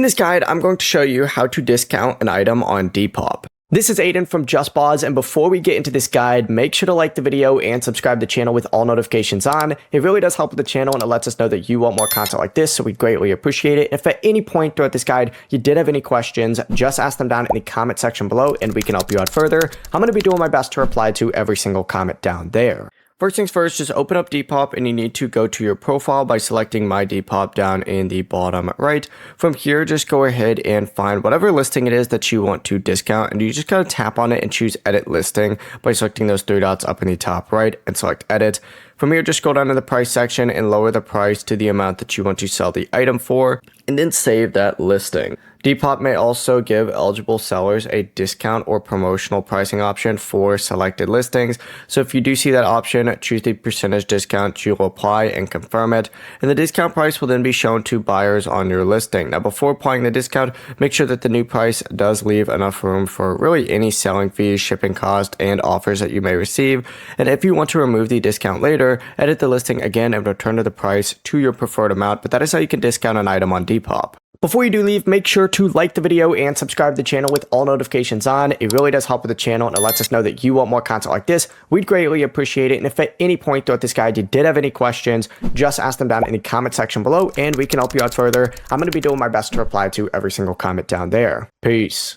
In this guide, I'm going to show you how to discount an item on Depop. This is Aiden from JustBoz, and before we get into this guide, make sure to like the video and subscribe to the channel with all notifications on. It really does help with the channel, and it lets us know that you want more content like this, so we'd greatly appreciate it. If at any point throughout this guide you did have any questions, just ask them down in the comment section below and we can help you out further. I'm going to be doing my best to reply to every single comment down there. First things first, just open up Depop and you need to go to your profile by selecting My Depop down in the bottom right. From here, just go ahead and find whatever listing it is that you want to discount, and you just gotta tap on it and choose Edit Listing by selecting those three dots up in the top right and select Edit. From here, just go down to the price section and lower the price to the amount that you want to sell the item for, and then save that listing. Depop may also give eligible sellers a discount or promotional pricing option for selected listings. So if you do see that option, choose the percentage discount you will apply and confirm it. And the discount price will then be shown to buyers on your listing. Now, before applying the discount, make sure that the new price does leave enough room for really any selling fees, shipping cost, and offers that you may receive. And if you want to remove the discount later, edit the listing again and return to the price to your preferred amount. But that is how you can discount an item on Depop. Before you do leave, make sure to like the video and subscribe to the channel with all notifications on. It really does help with the channel, and it lets us know that you want more content like this. We'd greatly appreciate it. And if at any point throughout this guide you did have any questions, just ask them down in the comment section below and we can help you out further. I'm going to be doing my best to reply to every single comment down there. Peace.